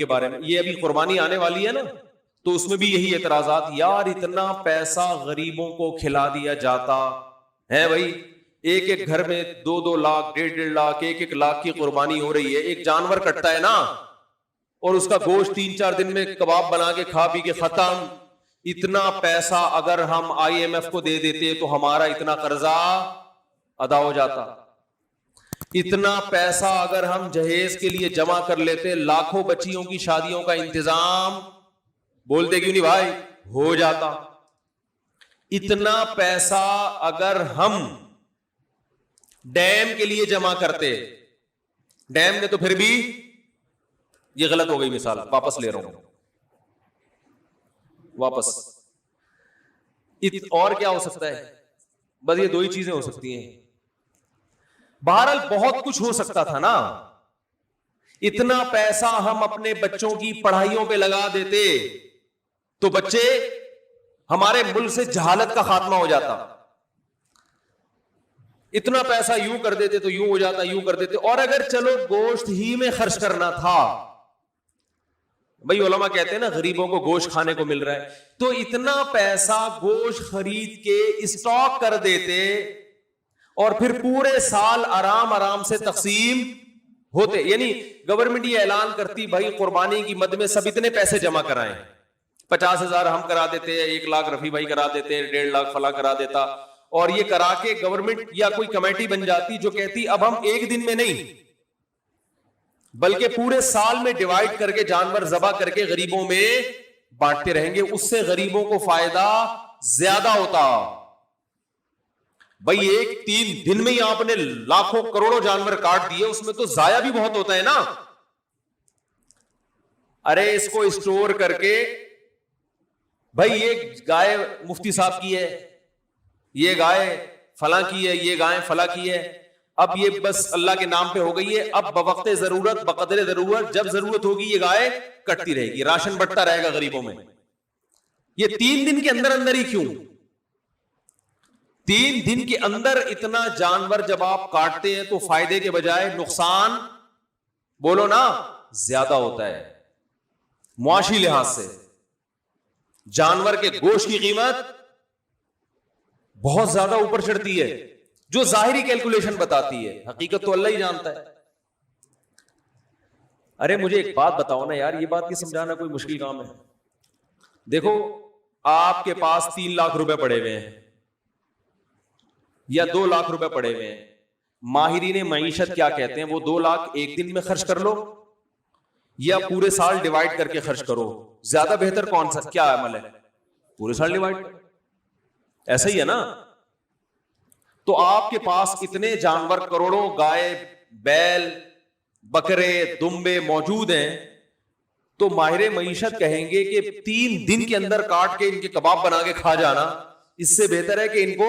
کے بارے میں، یہ ابھی قربانی آنے والی ہے نا، تو اس میں بھی یہی اعتراضات، یار اتنا پیسہ غریبوں کو کھلا دیا جاتا ہے بھائی، ایک ایک گھر میں 2-2 لاکھ 1.5 لاکھ 1 لاکھ کی قربانی ہو رہی ہے، ایک جانور کٹتا ہے نا، اور اس کا گوشت 3-4 دن میں کباب بنا کے کھا پی کے ختم. اتنا پیسہ اگر ہم IMF کو دے دیتے تو ہمارا اتنا قرضہ ادا ہو جاتا. اتنا پیسہ اگر ہم جہیز کے لیے جمع کر لیتے، لاکھوں بچیوں کی شادیوں کا انتظام، بولتے کیوں نہیں بھائی، ہو جاتا. اتنا پیسہ اگر ہم ڈیم کے لیے جمع کرتے، ڈیم نے تو پھر بھی، یہ غلط ہو گئی مثال، واپس لے رہا ہوں واپس. اور کیا ہو سکتا ہے؟ بس یہ 2 ہی چیزیں ہو سکتی ہیں. بہرحال بہت کچھ ہو سکتا تھا نا. اتنا پیسہ ہم اپنے بچوں کی پڑھائیوں پہ لگا دیتے تو بچے، ہمارے ملک سے جہالت کا خاتمہ ہو جاتا. اتنا پیسہ یوں کر دیتے تو یوں ہو جاتا، یوں کر دیتے. اور اگر چلو گوشت ہی میں خرچ کرنا تھا، بھئی علماء کہتے ہیں نا غریبوں کو گوشت کھانے کو مل رہا ہے، تو اتنا پیسہ گوشت خرید کے اسٹاک کر دیتے اور پھر پورے سال آرام آرام سے تقسیم ہوتے. یعنی گورنمنٹ یہ اعلان کرتی بھائی قربانی کی مد میں سب اتنے پیسے جمع کرائیں، 50,000 ہم کرا دیتے، 1 لاکھ رفیع بھائی کرا دیتے، 1.5 لاکھ فلاں کرا دیتا، اور یہ کرا کے گورنمنٹ یا کوئی کمیٹی بن جاتی جو کہتی اب ہم ایک دن میں نہیں بلکہ پورے سال میں ڈیوائیڈ کر کے جانور ذبح کر کے غریبوں میں بانٹتے رہیں گے، اس سے غریبوں کو فائدہ زیادہ ہوتا. بھائی 3 دن میں ہی آپ نے لاکھوں کروڑوں جانور کاٹ دیے، اس میں تو ضائع بھی بہت ہوتا ہے نا. ارے اس کو اسٹور کر کے، بھائی یہ گائے مفتی صاحب کی ہے، یہ گائے فلاں کی ہے، یہ گائے فلاں کی ہے، اب یہ بس اللہ کے نام پہ ہو گئی ہے، اب بوقت ضرورت بقدر ضرورت جب ضرورت ہوگی یہ گائے کٹتی رہے گی، راشن بٹتا رہے گا غریبوں میں. یہ 3 دن کے اندر اندر ہی کیوں؟ 3 دن کے اندر اتنا جانور جب آپ کاٹتے ہیں تو فائدے کے بجائے نقصان، بولو نا، زیادہ ہوتا ہے. معاشی لحاظ سے جانور کے گوشت کی قیمت بہت زیادہ اوپر چڑھتی ہے، جو ظاہری کیلکولیشن بتاتی ہے، حقیقت تو اللہ ہی جانتا ہے. ارے مجھے ایک بات بتاؤ نا یار، یہ بات کی سمجھانا کوئی مشکل کام ہے؟ دیکھو آپ کے پاس 3 لاکھ روپے پڑے ہوئے ہیں یا 2 لاکھ روپے پڑے ہوئے ہیں، ماہرین معیشت کیا کہتے ہیں؟ وہ 2 لاکھ ایک دن میں خرچ کر لو یا پورے سال ڈیوائیڈ کر کے خرچ کرو، زیادہ بہتر کون سا کیا عمل ہے؟ پورے سال ڈیوائیڈ. ایسا ہی ہے نا. تو آپ کے پاس اتنے جانور، کروڑوں گائے، بیل، بکرے، دمبے موجود ہیں، تو ماہر معیشت کہیں گے کہ 3 دن کے اندر کاٹ کے ان کے کباب بنا کے کھا جانا، اس سے بہتر ہے کہ ان کو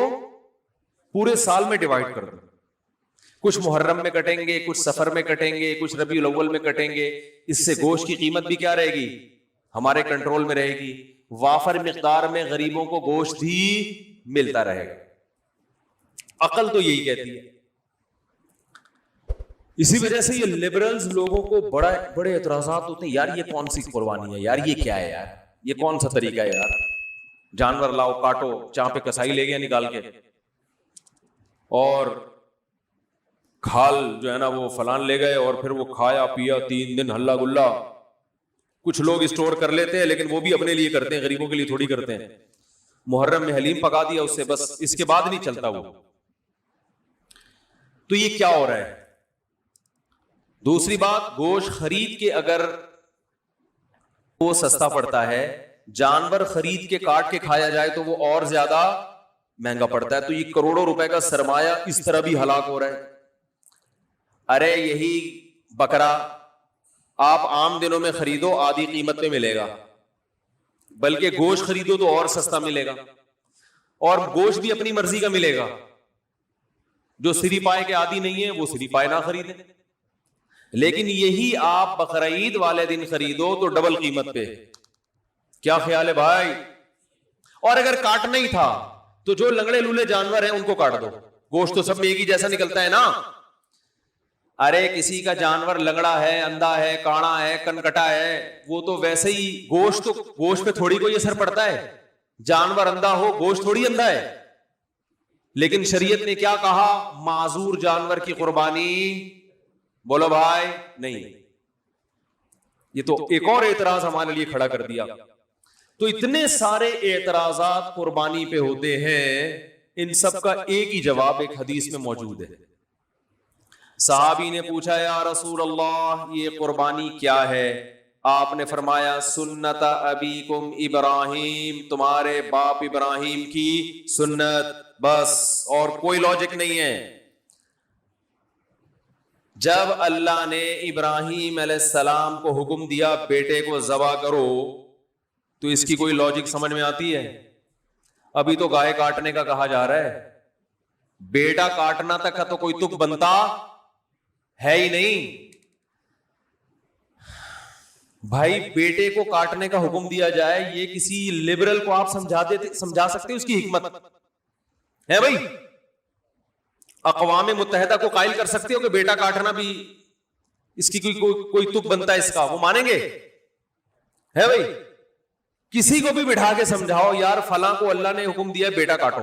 پورے سال میں ڈیوائیڈ کر دو. کچھ محرم میں کٹیں گے، کچھ سفر میں کٹیں گے، کچھ ربیع الاول میں کٹیں گے، اس سے گوشت کی قیمت بھی کیا رہے گی؟ ہمارے کنٹرول میں رہے گی، وافر مقدار میں غریبوں کو گوشت بھی ملتا رہے گا. عقل تو یہی کہتی ہے. اسی وجہ سے یہ لبرلز لوگوں کو بڑے اعتراضات ہوتے ہیں، یار یہ کون سی قربانی ہے یار، یہ کیا ہے یار، یہ کون سا طریقہ ہے یار، جانور لاؤ کاٹو، جہاں پہ کسائی لے گیا نکال کے، اور کھال جو ہے نا وہ فلان لے گئے اور پھر وہ کھایا پیا 3 دن ہلا گلا. کچھ لوگ اسٹور کر لیتے ہیں لیکن وہ بھی اپنے لیے کرتے ہیں، غریبوں کے لیے تھوڑی کرتے ہیں. محرم میں حلیم پکا دیا اس سے، بس اس کے بعد نہیں چلتا وہ. تو یہ کیا ہو رہا ہے؟ دوسری بات، گوشت خرید کے اگر وہ سستا پڑتا ہے، جانور خرید کے کاٹ کے کھایا جائے تو وہ اور زیادہ مہنگا پڑتا ہے. تو یہ کروڑوں روپے کا سرمایہ اس طرح بھی ہلاک ہو رہا ہے. ارے یہی بکرا آپ عام دنوں میں خریدو آدھی قیمت پہ ملے گا، بلکہ گوشت خریدو تو اور سستا ملے گا، اور گوشت بھی اپنی مرضی کا ملے گا. جو سری پائے کے عادی نہیں ہے وہ سری پائے نہ خریدیں، لیکن یہی آپ بقرعید والے دن خریدو تو ڈبل قیمت پہ. کیا خیال ہے بھائی؟ اور اگر کاٹنا ہی تھا تو جو لنگڑے لولے جانور ہیں ان کو کاٹ دو، گوشت تو سب میں ایک ہی جیسا نکلتا ہے نا. ارے کسی کا جانور لنگڑا ہے, اندھا ہے, کاڑا ہے, کنکٹا ہے, وہ تو ویسے ہی گوشت پہ تھوڑی کوئی اثر پڑتا ہے. جانور اندھا ہو, گوشت تھوڑی اندھا ہے. لیکن شریعت نے کیا کہا؟ معذور جانور کی قربانی, بولو بھائی, نہیں. یہ تو ایک اور اعتراض ہمارے لیے کھڑا کر دیا. تو اتنے سارے اعتراضات قربانی پہ ہوتے ہیں, ان سب کا ایک ہی جواب ایک حدیث میں موجود ہے. صحابی نے پوچھا یا رسول اللہ یہ قربانی کیا ہے؟ آپ نے فرمایا سنت ابیکم ابراہیم, تمہارے باپ ابراہیم کی سنت, بس اور کوئی لاجک نہیں ہے. جب اللہ نے ابراہیم علیہ السلام کو حکم دیا بیٹے کو ذبح کرو, تو اس کی کوئی لاجک سمجھ میں آتی ہے؟ ابھی تو گائے کاٹنے کا کہا جا رہا ہے, بیٹا کاٹنا تک کا تو کوئی تک بنتا ہے ہی نہیں. بھائی بیٹے کو کاٹنے کا حکم دیا جائے, یہ کسی لبرل کو آپ سمجھا سکتے اس کی حکمت ہے؟ بھائی اقوام متحدہ کو قائل کر سکتے ہو کہ بیٹا کاٹنا بھی اس کی کوئی تک بنتا ہے اس کا؟ وہ مانیں گے؟ ہے بھائی کسی کو بھی بٹھا کے سمجھاؤ یار فلاں کو اللہ نے حکم دیا بیٹا کاٹو,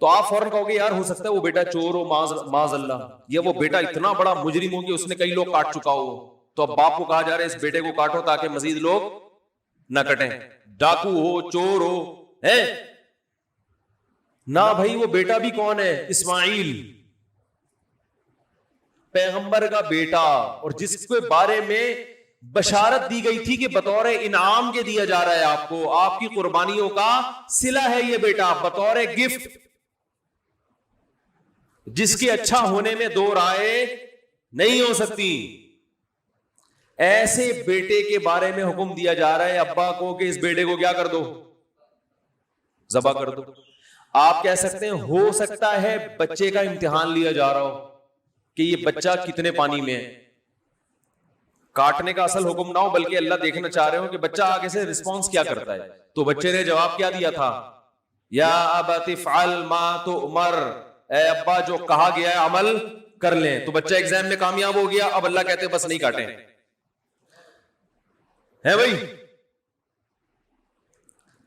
تو آپ فوراً کہو گے یار ہو سکتا ہے وہ بیٹا چور ہو, معاذ اللہ, یا وہ بیٹا اتنا بڑا مجرم ہو کہ اس نے کئی لوگ کاٹ چکا ہو. تو اب باپ کو کہا جا رہا ہے اس بیٹے کو کاٹو تاکہ مزید لوگ نہ کٹیں, ڈاکو ہو, چور ہو, ہے نہ. بھائی وہ بیٹا بھی کون ہے؟ اسماعیل پیغمبر کا بیٹا, اور جس کے بارے میں بشارت دی گئی تھی کہ بطور انعام کے دیا جا رہا ہے آپ کو, آپ کی قربانیوں کا صلہ ہے یہ بیٹا, بطور گفٹ, جس کے اچھا ہونے میں دو رائے نہیں ہو سکتی. ایسے بیٹے کے بارے میں حکم دیا جا رہا ہے ابا کو کہ اس بیٹے کو کیا کر دو؟ ذبح کر دو. آپ کہہ سکتے ہیں ہو سکتا ہے بچے کا امتحان لیا جا رہا ہو کہ یہ بچہ کتنے پانی میں ہے, کاٹنے کا اصل حکم نہ ہو بلکہ اللہ دیکھنا چاہ رہے ہو کہ بچہ آگے سے رسپانس کیا کرتا ہے. تو بچے نے جواب کیا دیا تھا؟ یا ابت افعل ما تؤمر, اے ابا جو کہا گیا ہے عمل کر لیں. تو بچہ ایگزام میں کامیاب ہو گیا, اب اللہ کہتے بس نہیں کاٹیں, ہے بھائی.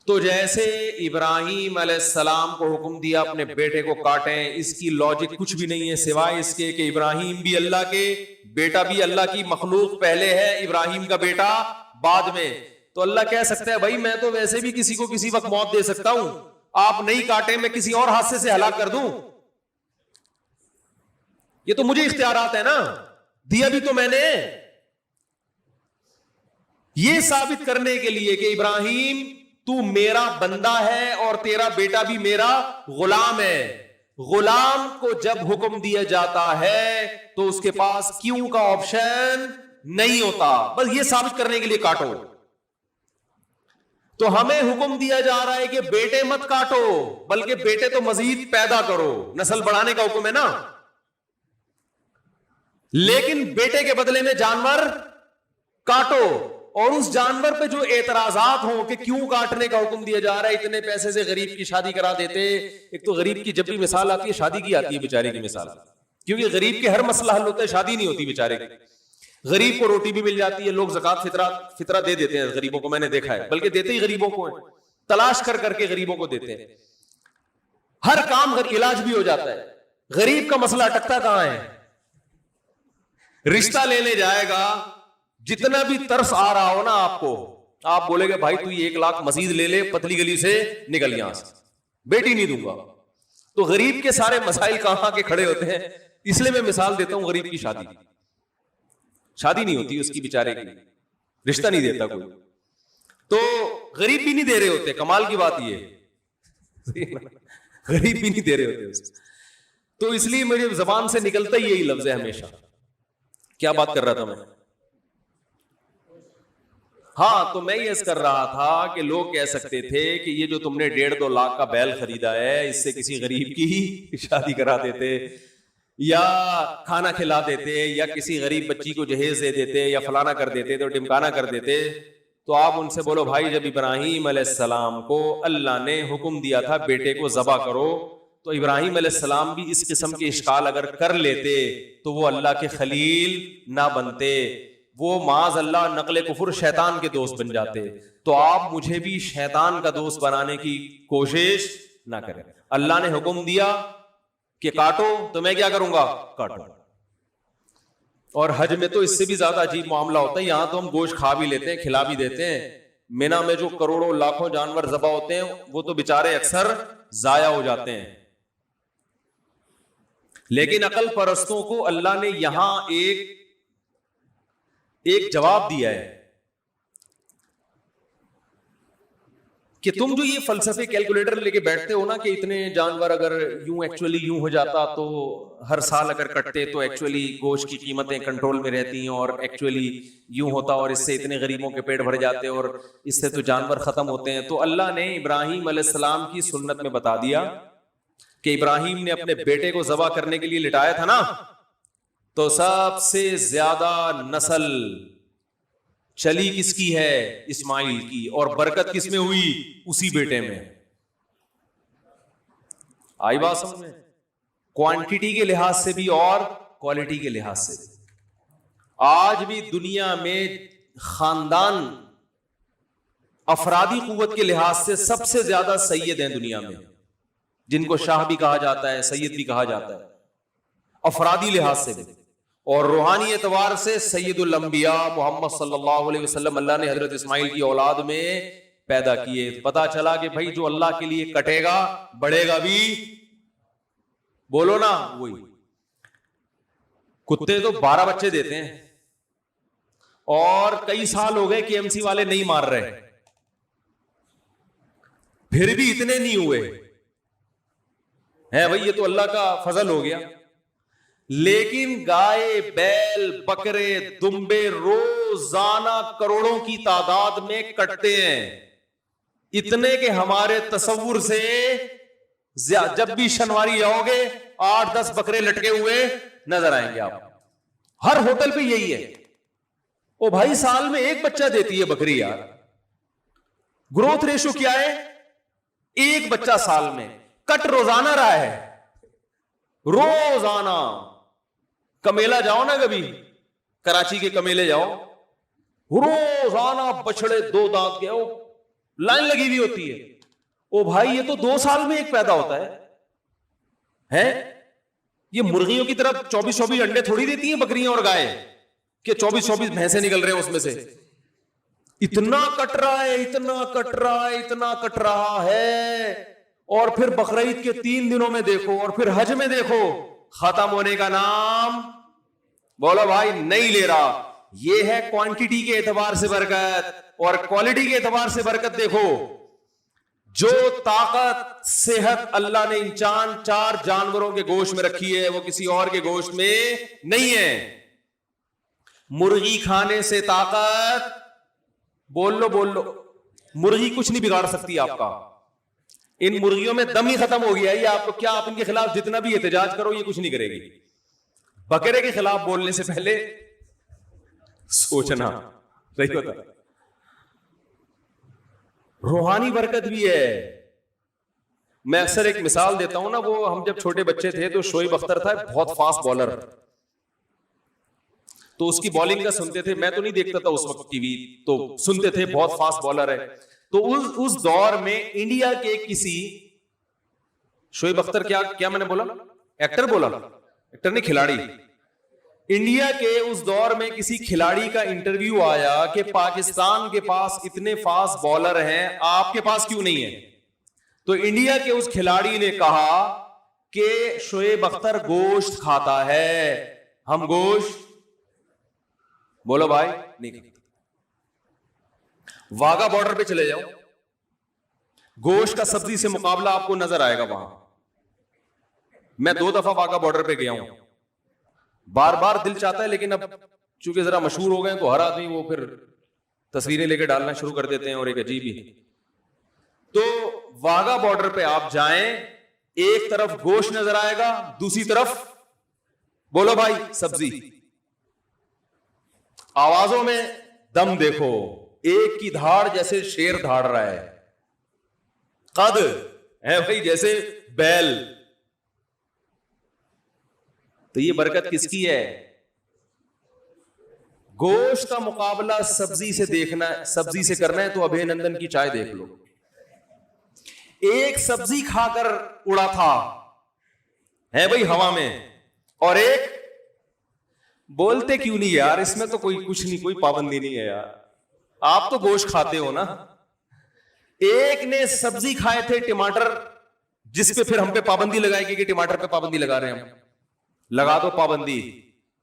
تو جیسے ابراہیم علیہ السلام کو حکم دیا اپنے بیٹے کو کاٹیں, اس کی لاجک کچھ بھی نہیں ہے سوائے اس کے کہ ابراہیم بھی اللہ کے, بیٹا بھی اللہ کی مخلوق پہلے ہے, ابراہیم کا بیٹا بعد میں. تو اللہ کہہ سکتا ہے بھائی میں تو ویسے بھی کسی کو کسی وقت موت دے سکتا ہوں, آپ نہیں کاٹیں میں کسی اور حادثے سے ہلاک کر دوں, یہ تو مجھے اختیارات ہے نا, دیا بھی تو میں نے. یہ ثابت کرنے کے لیے کہ ابراہیم تو میرا بندہ ہے اور تیرا بیٹا بھی میرا غلام ہے. غلام کو جب حکم دیا جاتا ہے تو اس کے پاس کیوں کا آپشن نہیں ہوتا, بس یہ ثابت کرنے کے لیے کاٹو. تو ہمیں حکم دیا جا رہا ہے کہ بیٹے مت کاٹو بلکہ بیٹے تو مزید پیدا کرو, نسل بڑھانے کا حکم ہے نا. لیکن بیٹے کے بدلے میں جانور کاٹو, اور اس جانور پہ جو اعتراضات ہوں کہ کیوں کاٹنے کا حکم دیا جا رہا ہے, اتنے پیسے سے غریب کی شادی کرا دیتے. ایک تو غریب کی جب بھی مثال آتی ہے شادی کی آتی ہے بیچارے کی مثال, کیونکہ غریب کے ہر مسئلہ حل ہوتا ہے, شادی نہیں ہوتی بیچارے کی. غریب کو روٹی بھی مل جاتی ہے, لوگ زکات فطرہ دے دیتے ہیں غریبوں کو, میں نے دیکھا ہے, بلکہ دیتے ہی غریبوں کو ہیں, تلاش کر کر کے غریبوں کو دیتے ہیں. ہر کام علاج بھی ہو جاتا ہے. غریب کا مسئلہ اٹکتا کہاں ہے؟ رشتہ لینے جائے گا, جتنا بھی ترس آ رہا ہو نا آپ کو, آپ بولے گے بھائی تو یہ 1 لاکھ مزید لے لے, پتلی گلی سے نکل یہاں سے, بیٹی نہیں دوں گا. تو غریب کے سارے مسائل کہاں کے کھڑے ہوتے ہیں. اس لیے میں مثال دیتا ہوں غریب کی شادی نہیں ہوتی اس کی بیچارے کی, رشتہ نہیں دیتا کوئی, تو غریب بھی نہیں دے رہے ہوتے. کمال کی بات یہ غریب بھی نہیں دے رہے ہوتے. تو اس لیے میری زبان سے نکلتا ہی یہی لفظ ہے ہمیشہ. کیا بات کر رہا تھا میں؟ ہاں, تو میں یہ کر رہا تھا کہ لوگ کہہ سکتے تھے کہ یہ جو تم نے 1.5-2 لاکھ کا بیل خریدا ہے, اس سے کسی غریب کی شادی کرا دیتے, یا کھانا کھلا دیتے, یا کسی غریب بچی کو جہیز دے دیتے, یا فلانا کر دیتے, تو ٹمکانا کر دیتے. تو آپ ان سے بولو بھائی جب ابراہیم علیہ السلام کو اللہ نے حکم دیا تھا بیٹے کو ذبح کرو, تو ابراہیم علیہ السلام بھی اس قسم کے اشکال اگر کر لیتے تو وہ اللہ کے خلیل نہ بنتے، وہ معاذ اللہ نقل کفر شیطان کے دوست بن جاتے. تو آپ مجھے بھی شیطان کا دوست بنانے کی کوشش نہ کریں. اللہ نے حکم دیا کہ کاٹو تو میں کیا کروں گا؟ کاٹوں. اور حج میں تو اس سے بھی زیادہ عجیب معاملہ ہوتا ہے. یہاں تو ہم گوشت کھا بھی لیتے ہیں، کھلا بھی دیتے ہیں. مینا میں جو کروڑوں لاکھوں جانور ذبح ہوتے ہیں وہ تو بےچارے اکثر ضائع ہو جاتے ہیں. لیکن عقل پرستوں کو اللہ نے یہاں ایک جواب دیا ہے کہ تم جو یہ فلسفے کیلکولیٹر لے کے بیٹھتے ہو نا کہ اتنے جانور اگر یوں ہو جاتا تو ہر سال اگر کٹتے تو ایکچولی گوشت کی قیمتیں کنٹرول میں رہتی ہیں، اور ایکچولی یوں ہوتا اور اس سے اتنے غریبوں کے پیٹ بھر جاتے اور اس سے تو جانور ختم ہوتے ہیں. تو اللہ نے ابراہیم علیہ السلام کی سنت میں بتا دیا کہ ابراہیم نے اپنے بیٹے کو ذبح کرنے کے لیے لٹایا تھا نا، تو سب سے زیادہ نسل چلی کس کی ہے؟ اسماعیل کی. اور برکت کس میں ہوئی؟ اسی بیٹے میں. آئی بات سمجھ میں؟ کوانٹیٹی کے لحاظ سے بھی اور کوالٹی کے لحاظ سے بھی. آج بھی دنیا میں خاندان افرادی قوت کے لحاظ سے سب سے زیادہ سید ہیں دنیا میں، جن کو شاہ بھی کہا جاتا ہے، سید بھی کہا جاتا ہے، افرادی لحاظ سے بھی. اور روحانی اعتبار سے سید الانبیاء محمد صلی اللہ علیہ وسلم اللہ نے حضرت اسماعیل کی اولاد میں پیدا کیے. پتا چلا کہ بھائی جو اللہ کے لیے کٹے گا بڑھے گا بھی، بولو نا وہی. کتے تو 12 بچے دیتے ہیں اور کئی سال ہو گئے KMC والے نہیں مار رہے، پھر بھی اتنے نہیں ہوئے ہیں. بھائی یہ تو اللہ کا فضل ہو گیا. لیکن گائے، بیل، بکرے، دمبے روزانہ کروڑوں کی تعداد میں کٹتے ہیں، اتنے کہ ہمارے تصور سے جب بھی شنواری جاؤ گے 8-10 بکرے لٹکے ہوئے نظر آئیں گے آپ. ہر ہوٹل پہ یہی ہے. او بھائی سال میں ایک بچہ دیتی ہے بکری یار. گروتھ ریشو کیا ہے؟ ایک بچہ سال میں. کٹ روزانہ رہا ہے، روزانہ. کمیلا جاؤ نا کبھی، کراچی کے کمیلے جاؤ، روزانہ بچڑے 2 دانت کے لائن لگی ہوئی ہوتی ہے. او بھائی یہ تو 2 سال میں ایک پیدا ہوتا ہے. یہ مرغیوں کی طرف 24 انڈے تھوڑی دیتی ہیں بکریاں اور گائے کہ 24 بھینسیں نکل رہے ہیں اس میں سے. اتنا کٹ رہا ہے، اتنا کٹ رہا ہے، اتنا کٹ رہا ہے. اور پھر بقرعید کے 3 دنوں میں دیکھو اور پھر حج میں دیکھو، ختم ہونے کا نام بولو بھائی نہیں لے رہا. یہ ہے کوانٹیٹی کے اعتبار سے برکت. اور کوالٹی کے اعتبار سے برکت دیکھو، جو طاقت صحت اللہ نے ان 4 جانوروں کے گوشت میں رکھی ہے وہ کسی اور کے گوشت میں نہیں ہے. مرغی کھانے سے طاقت، بول لو مرغی کچھ نہیں بگاڑ سکتی آپ کا. ان مرغیوں میں دم ہی ختم ہو گیا ہے. یہ آپ کو کیا، آپ ان کے خلاف جتنا بھی احتجاج کرو یہ کچھ نہیں کرے گی. بکرے کے خلاف بولنے سے پہلے سوچنا. صحیح ہوتا. روحانی برکت بھی ہے. میں اکثر ایک مثال دیتا ہوں نا، وہ ہم جب چھوٹے بچے تھے تو شعیب اختر تھا بہت فاسٹ بالر، تو اس کی بالنگ کا سنتے تھے. میں تو نہیں دیکھتا تھا اس وقت ٹی وی، تو سنتے تھے بہت فاسٹ بالر ہے. تو اس دور میں انڈیا کے کسی شعیب اختر، کیا میں نے بولا؟ ایکٹر بولا؟ ایکٹر نہیں، کھلاڑی. انڈیا کے اس دور میں کسی کھلاڑی کا انٹرویو آیا کہ پاکستان کے پاس اتنے فاسٹ بالر ہیں، آپ کے پاس کیوں نہیں ہے؟ تو انڈیا کے اس کھلاڑی نے کہا کہ شعیب اختر گوشت کھاتا ہے، ہم گوشت، بولو بھائی، نہیں کھاتے. واگا بارڈر پہ چلے جاؤ، گوشت کا سبزی سے مقابلہ آپ کو نظر آئے گا وہاں. میں 2 دفعہ واگا بارڈر پہ گیا ہوں. بار بار دل چاہتا ہے لیکن اب چونکہ ذرا مشہور ہو گئے تو ہر آدمی وہ پھر تصویریں لے کے ڈالنا شروع کر دیتے ہیں اور ایک عجیب ہی. تو واگا بارڈر پہ آپ جائیں، ایک طرف گوشت نظر آئے گا، دوسری طرف بولو بھائی سبزی. آوازوں میں دم دیکھو، ایک کی دھاڑ جیسے شیر دھاڑ رہا ہے، قد ہے بھائی جیسے بیل، تو یہ برکت کس کی ہے؟ گوشت کا مقابلہ سبزی سے دیکھنا ہے، سبزی سے کرنا ہے تو ابھے نندن کی چائے دیکھ لو. ایک سبزی کھا کر اڑا تھا ہے بھائی ہوا میں، اور ایک بولتے کیوں نہیں یار اس میں تو کوئی کچھ نہیں، کوئی پابندی نہیں ہے یار، آپ تو گوشت کھاتے ہو نا. ایک نے سبزی کھائے تھے ٹماٹر، جس پہ پھر ہم پہ پابندی لگائے گی کہ ٹماٹر پہ پابندی لگا رہے ہیں ہم، لگا دو پابندی،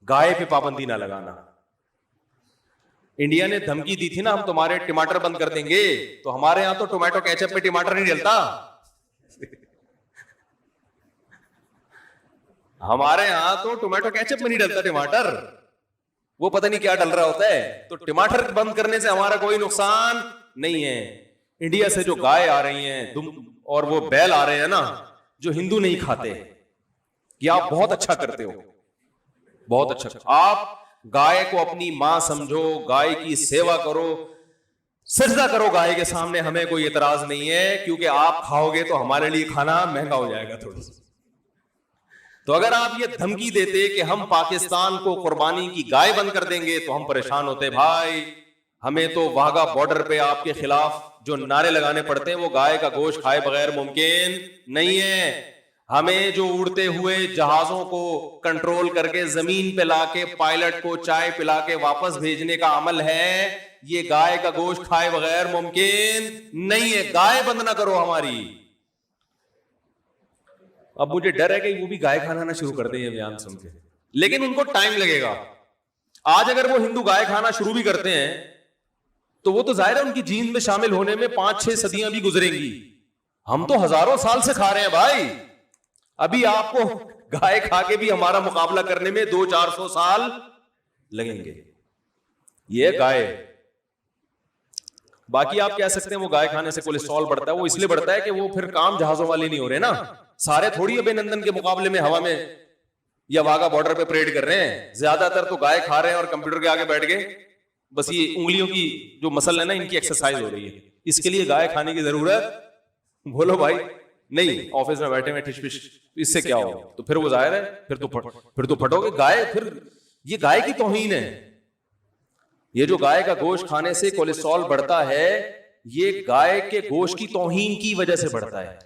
گائے پہ پابندی نہ لگانا. انڈیا نے دھمکی دی تھی نا ہم تمہارے ٹماٹر بند کر دیں گے، تو ہمارے ہاں تو ٹومیٹو کیچپ پہ ٹماٹر نہیں ڈلتا. ہمارے ہاں تو ٹومیٹو کیچپ میں نہیں ڈلتا ٹماٹر، وہ پتہ نہیں کیا ڈل رہا ہوتا ہے. تو ٹماٹر بند کرنے سے ہمارا کوئی نقصان نہیں ہے. انڈیا سے جو گائے آ رہی ہیں اور وہ بیل آ رہے ہیں نا جو ہندو نہیں کھاتے، یہ آپ بہت اچھا کرتے ہو، بہت اچھا. آپ گائے کو اپنی ماں سمجھو، گائے کی سیوا کرو، سجدہ کرو گائے کے سامنے، ہمیں کوئی اعتراض نہیں ہے، کیونکہ آپ کھاؤ گے تو ہمارے لیے کھانا مہنگا ہو جائے گا تھوڑا سا. تو اگر آپ یہ دھمکی دیتے کہ ہم پاکستان کو قربانی کی گائے بند کر دیں گے تو ہم پریشان ہوتے. بھائی ہمیں تو واہگہ بارڈر پہ آپ کے خلاف جو نعرے لگانے پڑتے ہیں وہ گائے کا گوشت کھائے بغیر ممکن نہیں ہے. ہمیں جو اڑتے ہوئے جہازوں کو کنٹرول کر کے زمین پہ لا کے پائلٹ کو چائے پلا کے واپس بھیجنے کا عمل ہے، یہ گائے کا گوشت کھائے بغیر ممکن نہیں ہے. گائے بند نہ کرو ہماری. اب مجھے ڈر ہے کہ وہ بھی گائے کھانا نہ شروع کر دیں یہ بیان سن کے، لیکن ان کو ٹائم لگے گا. آج اگر وہ ہندو گائے کھانا شروع بھی کرتے ہیں تو وہ تو ظاہر ہے ان کی جین میں شامل ہونے میں 5-6 صدیاں بھی گزریں گی. ہم تو ہزاروں سال سے کھا رہے ہیں بھائی. ابھی آپ کو گائے کھا کے بھی ہمارا مقابلہ کرنے میں 200-400 سال لگیں گے. یہ گائے. باقی آپ کہہ سکتے ہیں وہ گائے کھانے سے کولیسٹرول بڑھتا ہے، وہ اس لیے بڑھتا ہے کہ وہ پھر کام جہازوں والے نہیں ہو رہے نا. سارے تھوڑی ابے نندن کے مقابلے میں ہوا میں یا واگا بارڈر پہ پریڈ کر رہے ہیں. زیادہ تر تو گائے کھا رہے ہیں اور کمپیوٹر کے آگے بیٹھ گئے، بس یہ انگلیوں کی جو مسل ہے نا ان کی ایکسرسائز ہو رہی ہے. اس کے لیے گائے کھانے کی ضرورت بولو بھائی نہیں. آفس میں بیٹھے میں ٹش پش، اس سے کیا ہو؟ تو پھر وہ ظاہر ہے پھر تو پھٹو گے. گائے پھر یہ گائے کی توہین ہے. یہ جو گائے کا گوشت کھانے سے کولیسٹرول بڑھتا ہے یہ گائے کے گوشت کی توہین کی وجہ سے بڑھتا ہے.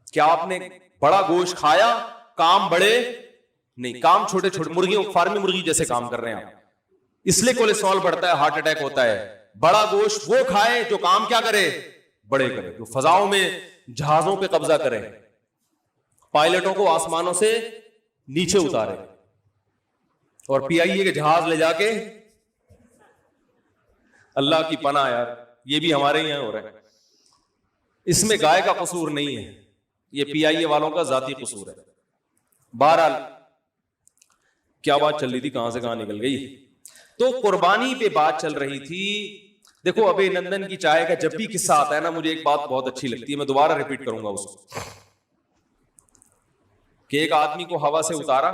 کیا آپ نے بڑا گوشت کھایا؟ کام بڑے نہیں، کام چھوٹے چھوٹے، مرغیوں فارمی مرغی جیسے کام کر رہے ہیں آپ، اس لیے کولیسٹرول بڑھتا ہے، ہارٹ اٹیک ہوتا ہے. بڑا گوشت وہ کھائے جو کام کیا کرے؟ بڑے کرے، جو فضاؤں میں جہازوں پہ قبضہ کرے، پائلٹوں کو آسمانوں سے نیچے اتارے اور پی آئی اے کے جہاز لے جا کے. اللہ کی پناہ یار، یہ بھی ہمارے یہاں ہو رہا ہے. اس میں گائے کا قصور نہیں ہے، یہ پی آئی اے والوں کا ذاتی قصور ہے. بہرحال کیا بات چل رہی تھی، کہاں سے کہاں نکل گئی. تو قربانی پہ بات چل رہی تھی. دیکھو ابے نندن کی چائے کا جب بھی قصہ آتا ہے نا مجھے ایک بات بہت اچھی لگتی ہے، میں دوبارہ ریپیٹ کروں گا اس کو، کہ ایک آدمی کو ہوا سے اتارا،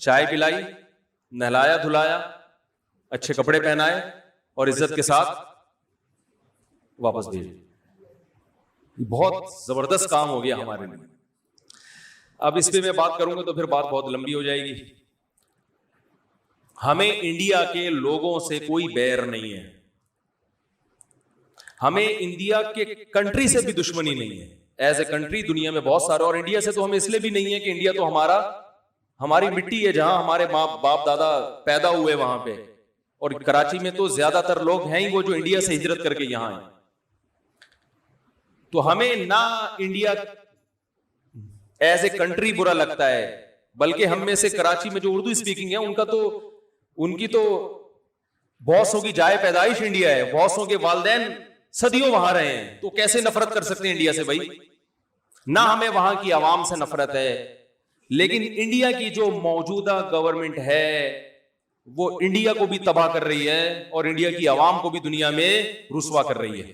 چائے پلائی، نہلایا دھلایا، اچھے کپڑے پہنائے اور عزت کے ساتھ واپس بھیجے. بہت زبردست کام ہو گیا ہمارے لیے. اب اس پہ میں بات کروں گا تو پھر بات بہت لمبی ہو جائے گی. ہمیں انڈیا کے لوگوں سے کوئی بیر نہیں ہے، ہمیں انڈیا کے کنٹری سے بھی دشمنی نہیں ہے. ایز اے کنٹری دنیا میں بہت سارے، اور انڈیا سے تو ہمیں اس لیے بھی نہیں ہے کہ انڈیا تو ہماری مٹی ہے، جہاں ہمارے باپ دادا پیدا ہوئے وہاں پہ، اور کراچی میں تو زیادہ تر لوگ ہیں ہی وہ جو انڈیا سے ہجرت کر کے یہاں ہیں. تو ہمیں نہ انڈیا ایز اے کنٹری برا لگتا ہے، بلکہ ہم میں سے کراچی میں جو اردو اسپیکنگ ہے ان کی تو بہتوں کی جائے پیدائش انڈیا ہے، بہتوں کے والدین صدیوں وہاں رہے ہیں، تو کیسے نفرت کر سکتے ہیں انڈیا سے؟ بھائی نہ ہمیں وہاں کی عوام سے نفرت ہے، لیکن انڈیا کی جو موجودہ گورنمنٹ ہے وہ انڈیا کو بھی تباہ کر رہی ہے اور انڈیا کی عوام کو بھی دنیا میں رسوا کر رہی ہے.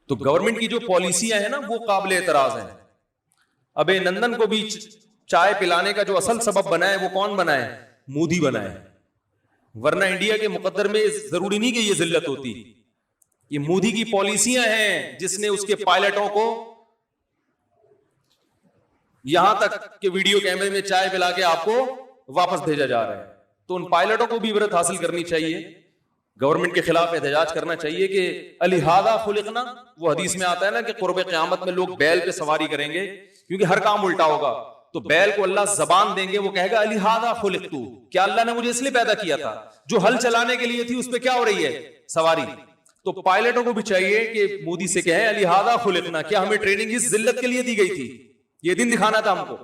تو گورنمنٹ کی جو پالیسیاں ہیں نا وہ قابل اعتراض ہیں. ابے نندن کو بھی چائے پلانے کا جو اصل سبب بنا ہے وہ کون بنا ہے؟ مودی بنا ہے. ورنہ انڈیا کے مقدر میں ضروری نہیں کہ یہ ذلت ہوتی. یہ مودی کی پالیسیاں ہیں جس نے اس کے پائلٹوں کو یہاں تک کہ ویڈیو کیمرے میں چائے پلا کے آپ کو واپس بھیجا جا رہا ہے. تو ان پائلٹوں کو بھی عبرت حاصل کرنی چاہیے, گورنمنٹ کے خلاف احتجاج کرنا چاہیے کہ الہذا خلقنا, وہ حدیث میں آتا ہے نا کہ قرب قیامت میں لوگ بیل پہ سواری کریں گے کیونکہ ہر کام الٹا ہوگا, تو بیل کو اللہ زبان دیں گے, وہ کہے گا الہذا خلقتو, کیا اللہ نے مجھے اس لیے پیدا کیا تھا, جو ہل چلانے کے لیے تھی اس پہ کیا ہو رہی ہے, سواری. تو پائلٹوں کو بھی چاہیے کہ مودی سے کہیں الہذا خلقنا, کیا ہمیں ٹریننگ اس ذلت کے لیے دی گئی تھی, یہ دن دکھانا تھا ہم کو.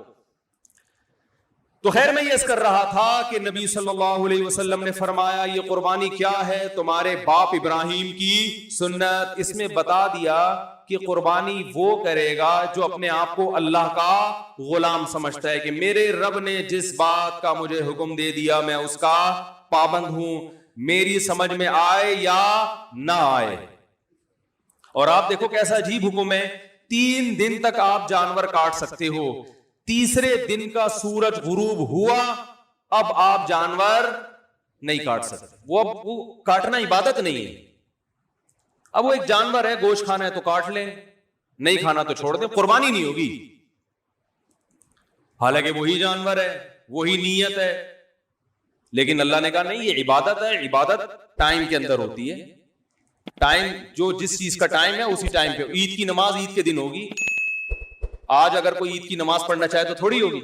تو خیر میں یہ کر رہا تھا کہ نبی صلی اللہ علیہ وسلم نے فرمایا یہ قربانی کیا ہے, تمہارے باپ ابراہیم کی سنت. اس میں بتا دیا کہ قربانی وہ کرے گا جو اپنے آپ کو اللہ کا غلام سمجھتا ہے کہ میرے رب نے جس بات کا مجھے حکم دے دیا میں اس کا پابند ہوں, میری سمجھ میں آئے یا نہ آئے. اور آپ دیکھو کیسا عجیب حکم ہے, 3 دن تک آپ جانور کاٹ سکتے ہو, تیسرے دن کا سورج غروب ہوا اب آپ جانور نہیں کاٹ سکتے. وہ کاٹنا عبادت نہیں ہے, اب وہ ایک جانور ہے, گوشت کھانا ہے تو کاٹ لیں, نہیں کھانا تو چھوڑ دیں, قربانی نہیں ہوگی. حالانکہ وہی جانور ہے, وہی نیت ہے, لیکن اللہ نے کہا نہیں یہ عبادت ہے, عبادت ٹائم کے اندر ہوتی ہے. ٹائم جو جس چیز کا ٹائم ہے اسی ٹائم پہ. عید کی نماز عید کے دن ہوگی, آج اگر کوئی عید کی نماز پڑھنا چاہے تو تھوڑی ہوگی,